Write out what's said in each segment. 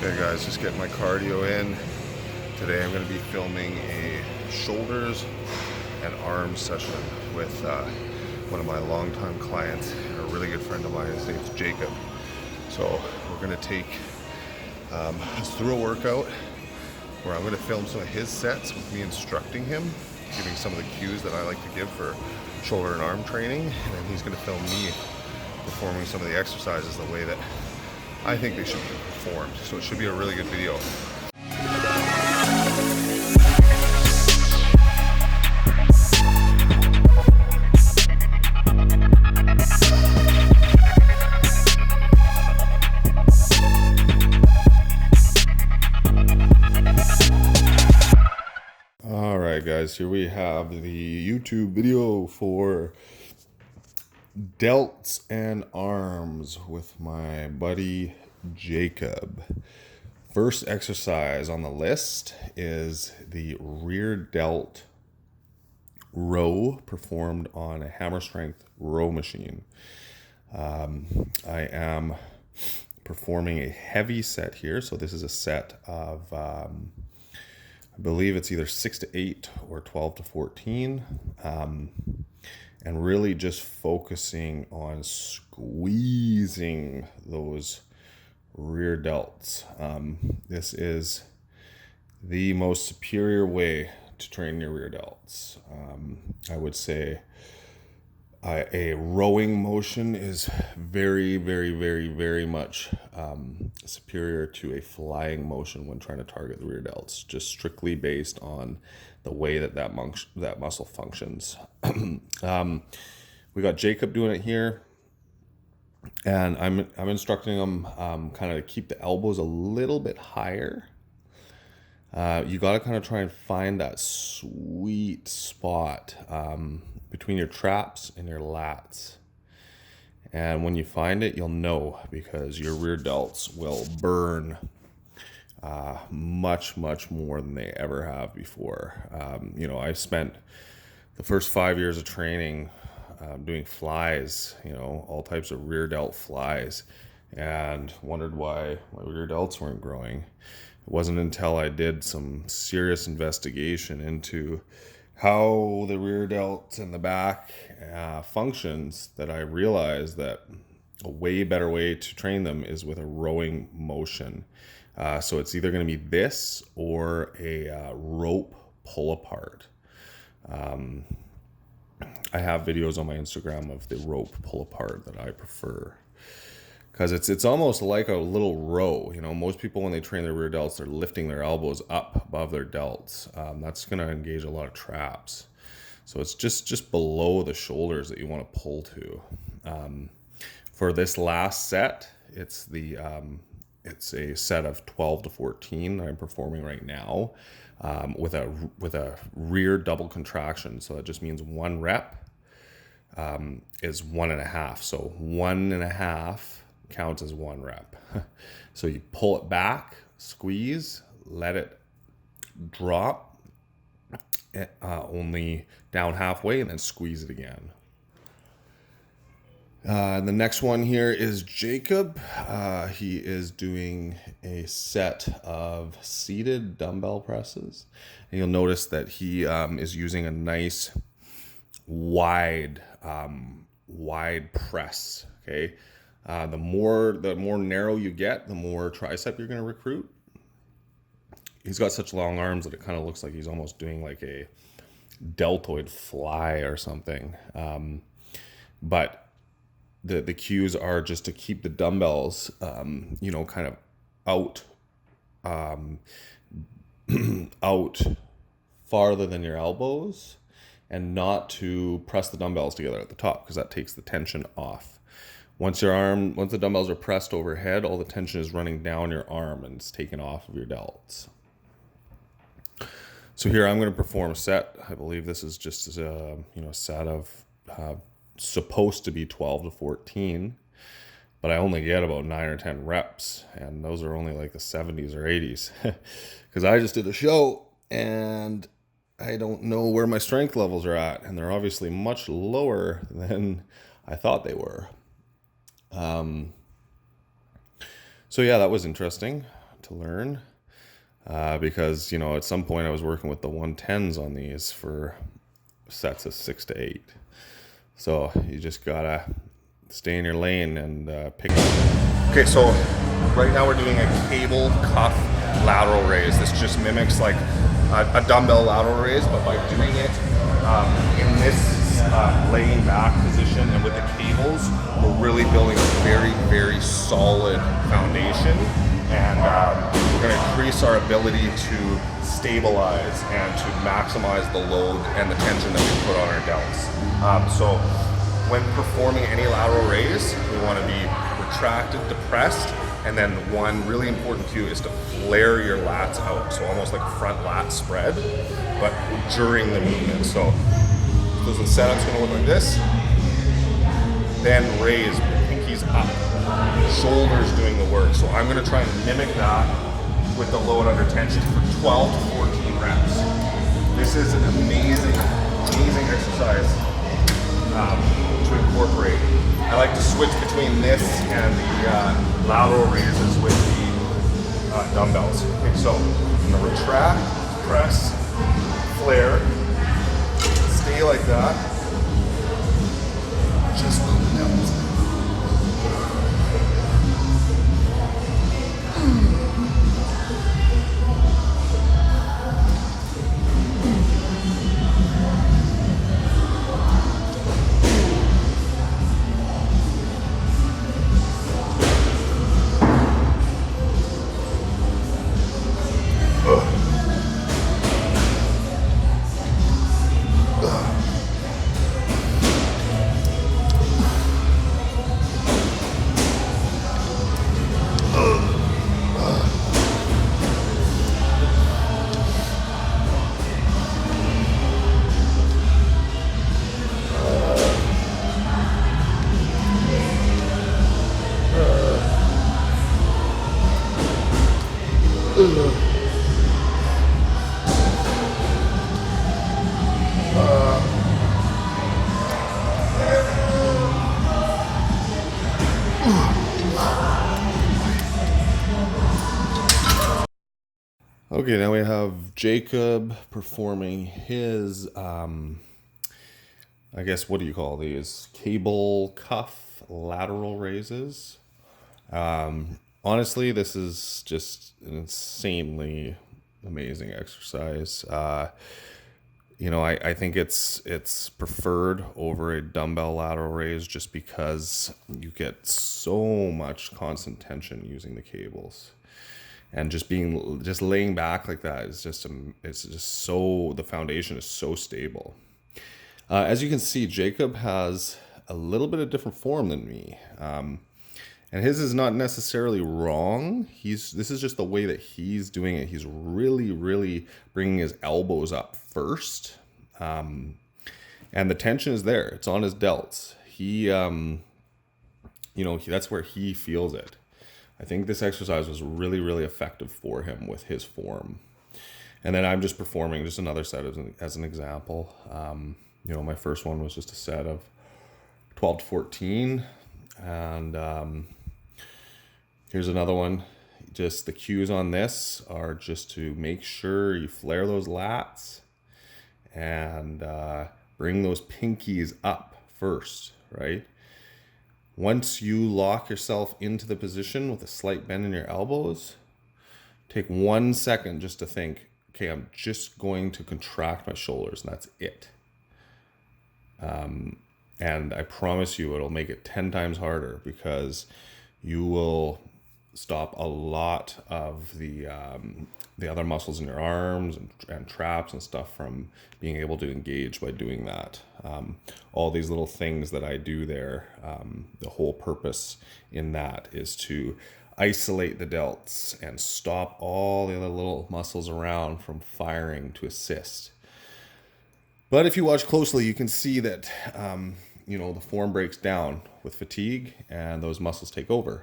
Hey guys, just getting my cardio in. Today I'm going to be filming a shoulders and arms session with one of my longtime clients, a really good friend of mine. His name's Jacob. So we're going to take us through a workout where I'm going to film some of his sets with me instructing him, giving some of the cues that I like to give for shoulder and arm training, and then he's going to film me performing some of the exercises the way that I think they should be performed. So it should be a really good video. All right, guys, here we have the YouTube video for delts and arms with my buddy Jacob. First exercise on the list is the rear delt row performed on a hammer strength row machine. I am performing a heavy set here. So this is a set of, I believe it's either 6 to 8 or 12 to 14. And really just focusing on squeezing those rear delts. This is the most superior way to train your rear delts. I would say a rowing motion is very, very, very, very much superior to a flying motion when trying to target the rear delts, just strictly based on the way that muscle functions. We got Jacob doing it here, and I'm instructing him kind of to keep the elbows a little bit higher. You got to kind of try and find that sweet spot between your traps and your lats. And when you find it, you'll know, because your rear delts will burn much more than they ever have before. I spent the first 5 years of training doing flies, all types of rear delt flies, and wondered why my rear delts weren't growing. It wasn't until I did some serious investigation into how the rear delt and the back functions that I realized that a way better way to train them is with a rowing motion. So it's either going to be this or a rope pull apart. I have videos on my Instagram of the rope pull apart that I prefer, because it's almost like a little row. Most people, when they train their rear delts, they're lifting their elbows up above their delts. That's going to engage a lot of traps. So it's just below the shoulders that you want to pull to. For this last set, it's a set of 12 to 14 that I'm performing right now, with a rear double contraction. So that just means one rep is 1.5. So 1.5 counts as one rep. So you pull it back, squeeze, let it drop only down halfway, and then squeeze it again. The next one here is Jacob. He is doing a set of seated dumbbell presses. And you'll notice that he is using a nice wide press. Okay. The more narrow you get, the more tricep you're going to recruit. He's got such long arms that it kind of looks like he's almost doing like a deltoid fly or something. But the cues are just to keep the dumbbells, kind of out farther than your elbows, and not to press the dumbbells together at the top, because that takes the tension off. Once the dumbbells are pressed overhead, all the tension is running down your arm and it's taken off of your delts. So here I'm going to perform a set. I believe this is just a set of supposed to be 12 to 14, but I only get about 9 or 10 reps, and those are only like the 70s or 80s, because I just did a show and I don't know where my strength levels are at, and they're obviously much lower than I thought they were. So yeah, that was interesting. to learn because, you know, at some point I was working with the 110s on these for sets of 6 to 8. So you just gotta stay in your lane and pick up. Okay, so right now we're doing a cable cuff lateral raise. This just mimics like a dumbbell lateral raise, but by doing it in this laying back position and with the cables, we're really building a very, very solid foundation, and we're going to increase our ability to stabilize and to maximize the load and the tension that we put on our delts. So when performing any lateral raise, we want to be retracted, depressed, and then one really important cue is to flare your lats out, so almost like a front lat spread, but during the movement. So the setup's going to look like this, then raise, pinkies up, shoulders doing the work. So I'm going to try and mimic that with the load under tension for 12 to 14 reps. This is an amazing, amazing exercise to incorporate. I like to switch between this and the lateral raises with the dumbbells. Okay, so I'm going to retract, press, flare, stay like that. Just move the dumbbells. Okay, now we have Jacob performing his, I guess, what do you call these? Cable cuff lateral raises. Honestly, this is just an insanely amazing exercise. You know, I think it's preferred over a dumbbell lateral raise just because you get so much constant tension using the cables. And just laying back like that is it's just so, the foundation is so stable. As you can see, Jacob has a little bit of different form than me. And his is not necessarily wrong. This is just the way that he's doing it. He's really, really bringing his elbows up first. And the tension is there. It's on his delts. That's where he feels it. I think this exercise was really, really effective for him with his form. And then I'm just performing just another set as an example. My first one was just a set of 12 to 14. And here's another one. Just the cues on this are just to make sure you flare those lats and bring those pinkies up first, right? Once you lock yourself into the position with a slight bend in your elbows, take 1 second just to think, okay, I'm just going to contract my shoulders, and that's it. And I promise you it'll make it 10 times harder because you will stop a lot of the other muscles in your arms and traps and stuff from being able to engage by doing that. All these little things that I do there, the whole purpose in that is to isolate the delts and stop all the other little muscles around from firing to assist. But if you watch closely, you can see that the form breaks down with fatigue and those muscles take over.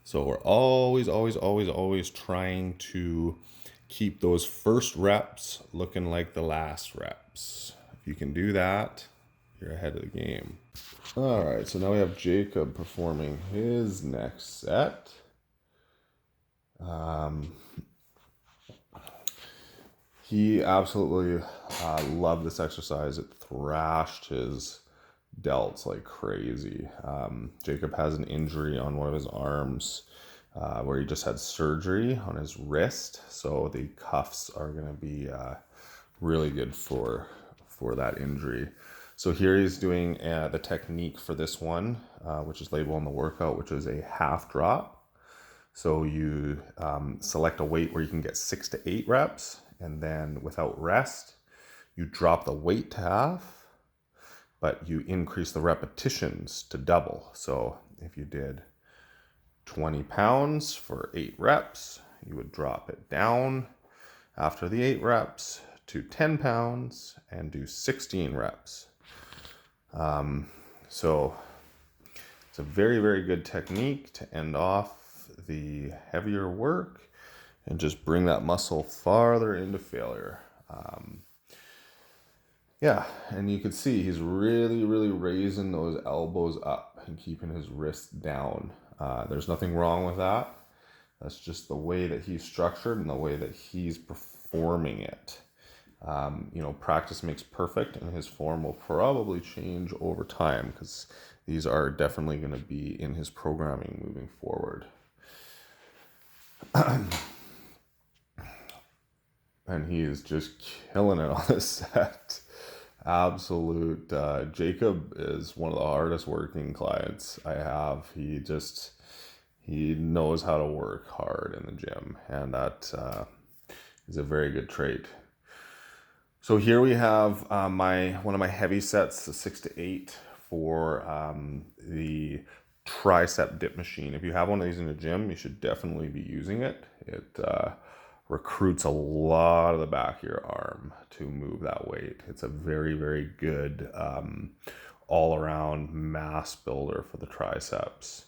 So we're always trying to keep those first reps looking like the last reps. If you can do that, you're ahead of the game. All right, so now we have Jacob performing his next set. Um, he absolutely loved this exercise. It thrashed his delts like crazy. Jacob has an injury on one of his arms where he just had surgery on his wrist, so the cuffs are going to be really good for that injury. So here he's doing the technique for this one, which is labeled on the workout, which is a half drop. So you select a weight where you can get 6 to 8 reps, and then without rest, you drop the weight to half, but you increase the repetitions to double. So if you did 20 pounds for 8 reps, you would drop it down after the 8 reps to 10 pounds and do 16 reps. So it's a very, very good technique to end off the heavier work and just bring that muscle farther into failure. Yeah, and you can see he's really, really raising those elbows up and keeping his wrists down. There's nothing wrong with that. That's just the way that he's structured and the way that he's performing it. Practice makes perfect, and his form will probably change over time because these are definitely going to be in his programming moving forward. And he is just killing it on this set. Absolute. Jacob is one of the hardest working clients I have. He knows how to work hard in the gym, and that is a very good trait. So here we have one of my heavy sets, the 6 to 8 for the tricep dip machine. If you have one of these in the gym, you should definitely be using it. It recruits a lot of the back of your arm to move that weight. It's a very, very good all-around mass builder for the triceps.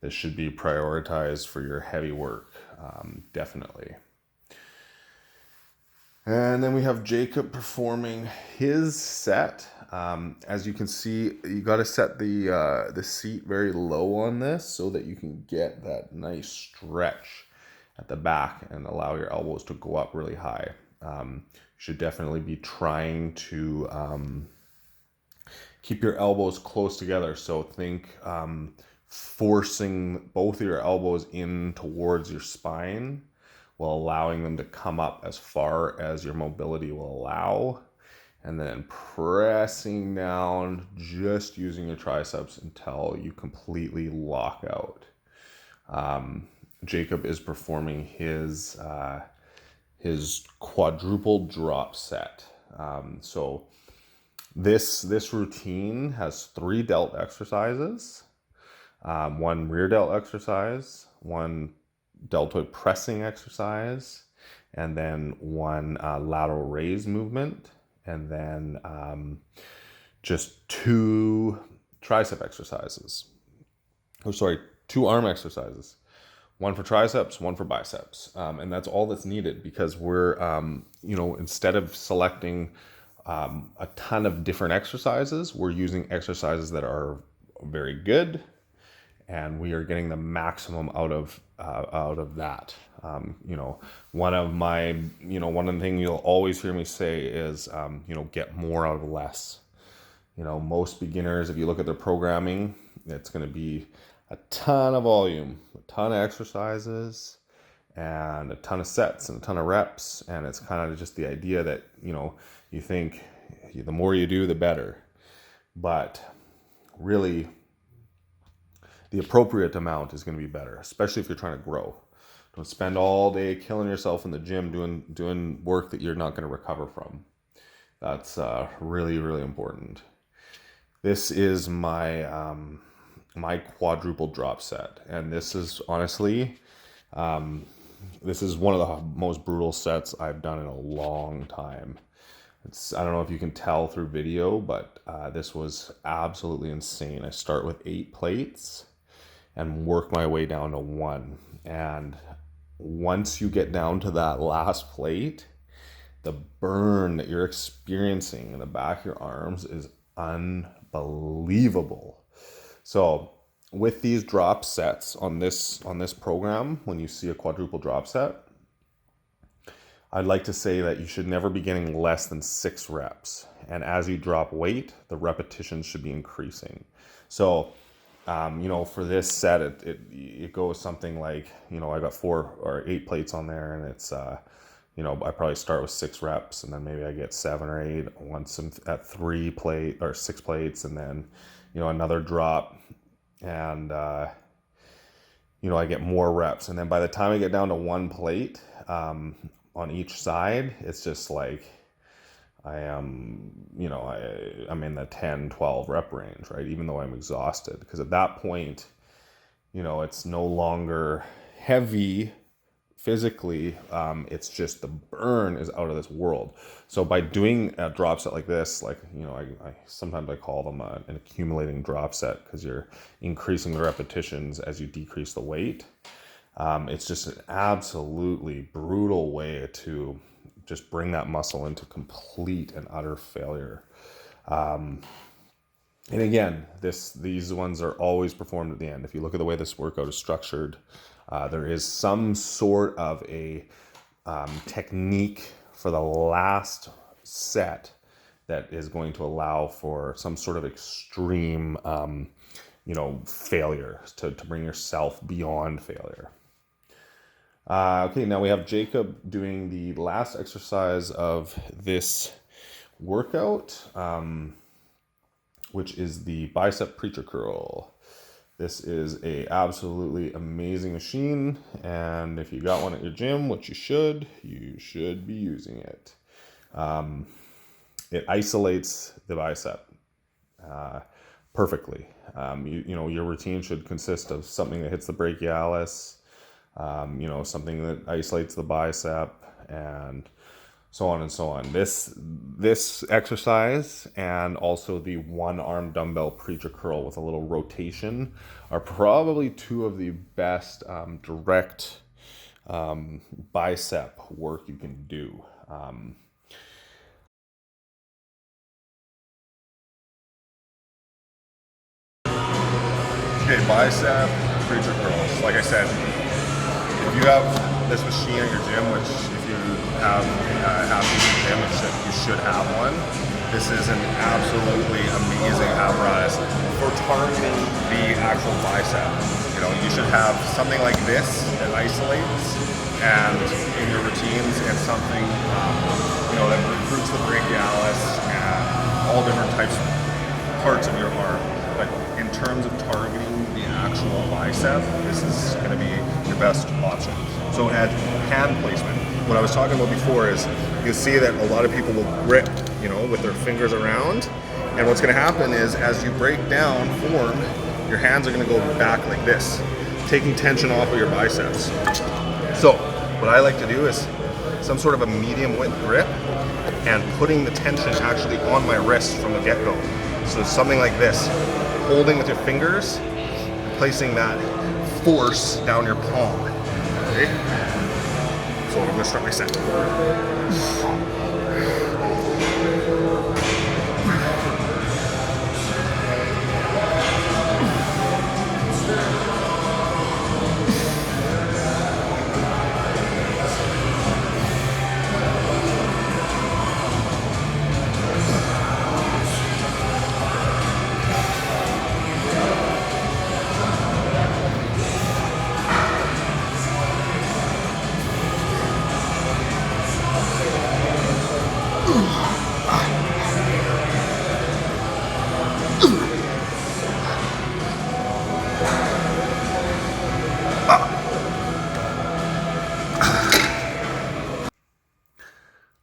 This should be prioritized for your heavy work, definitely. And then we have Jacob performing his set. As you can see, you got to set the seat very low on this so that you can get that nice stretch at the back and allow your elbows to go up really high. You should definitely be trying to keep your elbows close together. So think forcing both of your elbows in towards your spine while allowing them to come up as far as your mobility will allow, and then pressing down, just using your triceps until you completely lock out. Jacob is performing his quadruple drop set. So this routine has 3 delt exercises, 1 rear delt exercise, 1 deltoid pressing exercise, and then 1 lateral raise movement, and then just 2 tricep exercises. 2 arm exercises. 1 for triceps, 1 for biceps. And that's all that's needed because we're, instead of selecting a ton of different exercises, we're using exercises that are very good, and we are getting the maximum out of that. One of the things you'll always hear me say is, get more out of less. Most beginners, if you look at their programming, it's going to be a ton of volume, a ton of exercises, and a ton of sets and a ton of reps. And it's kind of just the idea that, you think the more you do, the better. But really, the appropriate amount is going to be better, especially if you're trying to grow. Don't spend all day killing yourself in the gym doing work that you're not going to recover from. That's really, really important. This is my my quadruple drop set, and this is honestly, this is one of the most brutal sets I've done in a long time. I don't know if you can tell through video, but this was absolutely insane. I start with 8 plates and work my way down to 1. And once you get down to that last plate, the burn that you're experiencing in the back of your arms is unbelievable. So with these drop sets on this program, when you see a quadruple drop set, I'd like to say that you should never be getting less than 6 reps. And as you drop weight, the repetitions should be increasing. So, for this set, it goes something like, I got 4 or 8 plates on there, and it's, I probably start with 6 reps, and then maybe I get 7 or 8 once I'm at 6 plates, and then, another drop, and, I get more reps. And then by the time I get down to 1 plate, on each side, it's just like I am, I'm in the 10, 12 rep range, right? Even though I'm exhausted, because at that point, it's no longer heavy physically. It's just the burn is out of this world. So by doing a drop set like this, like, I sometimes I call them an accumulating drop set, because you're increasing the repetitions as you decrease the weight. It's just an absolutely brutal way to just bring that muscle into complete and utter failure. And again, these ones are always performed at the end. If you look at the way this workout is structured, there is some sort of a technique for the last set that is going to allow for some sort of extreme, failure to bring yourself beyond failure. Okay, now we have Jacob doing the last exercise of this workout, which is the bicep preacher curl. This is a absolutely amazing machine, and if you got one at your gym, which you should be using it. It isolates the bicep perfectly. Your routine should consist of something that hits the brachialis, something that isolates the bicep, and so on and so on. This exercise and also the 1-arm dumbbell preacher curl with a little rotation are probably 2 of the best direct bicep work you can do. Okay, bicep preacher curls. Like I said, if you have this machine at your gym, which if you have a gym, you should have one. This is an absolutely amazing apparatus for targeting the actual bicep. You should have something like this that isolates, and in your routines, and something that recruits the brachialis and all different parts of your arm. But in terms of targeting the actual bicep, this is going to be your best option. So at hand placement, what I was talking about before is you see that a lot of people will grip, with their fingers around. And what's going to happen is as you break down form, your hands are going to go back like this, taking tension off of your biceps. So what I like to do is some sort of a medium width grip and putting the tension actually on my wrist from the get-go. So something like this, holding with your fingers, placing that force down your palm. Okay? So I'm gonna start my set.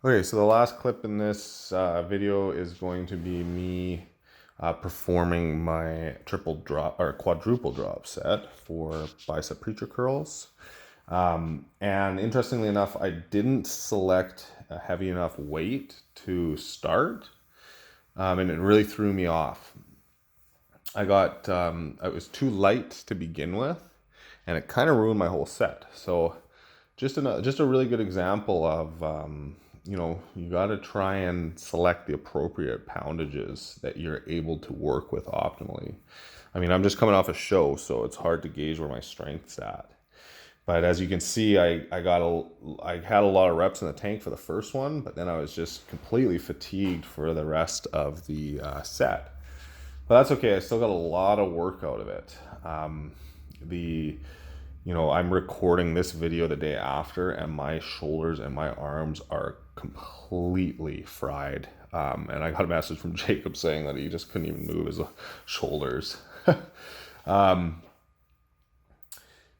Okay, so the last clip in this video is going to be me performing my quadruple drop set for bicep preacher curls. And interestingly enough, I didn't select a heavy enough weight to start, and it really threw me off. I was too light to begin with, and it kind of ruined my whole set. So just a really good example of you know, you got to try and select the appropriate poundages that you're able to work with optimally. I mean, I'm just coming off a show, so it's hard to gauge where my strength's at. But as you can see, I had a lot of reps in the tank for the first one, but then I was just completely fatigued for the rest of the set. But that's okay. I still got a lot of work out of it. You know, I'm recording this video the day after, and my shoulders and my arms are completely fried. And I got a message from Jacob saying that he just couldn't even move his shoulders.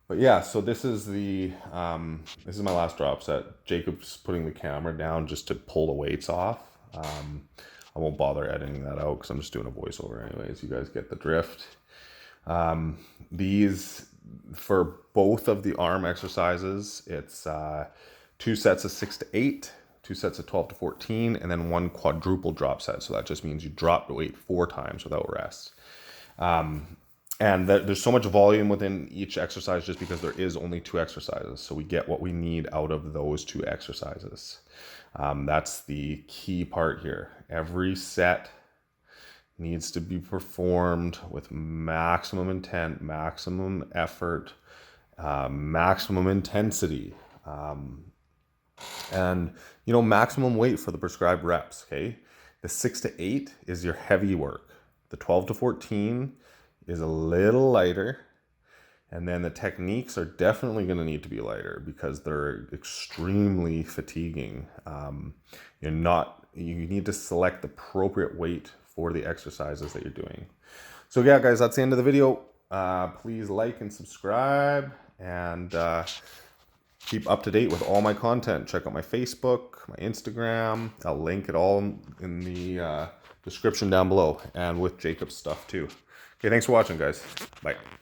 But yeah, so this is my last drop set. Jacob's putting the camera down just to pull the weights off. I won't bother editing that out because I'm just doing a voiceover anyways. You guys get the drift. These, for both of the arm exercises, it's 2 sets of 6 to 8, 2 sets of 12 to 14, and then 1 quadruple drop set. So that just means you drop the weight 4 times without rest. And there's so much volume within each exercise just because there is only 2 exercises. So we get what we need out of those 2 exercises. That's the key part here. Every set needs to be performed with maximum intent, maximum effort, maximum intensity, and, you know, maximum weight for the prescribed reps, okay? The 6 to 8 is your heavy work. The 12 to 14 is a little lighter, and then the techniques are definitely going to need to be lighter because they're extremely fatiguing. You need to select the appropriate weight for the exercises that you're doing. So yeah, guys, that's the end of the video. Please like and subscribe, and keep up to date with all my content. Check out my Facebook, my Instagram. I'll link it all in the description down below, and with Jacob's stuff too. Okay, thanks for watching, guys. Bye.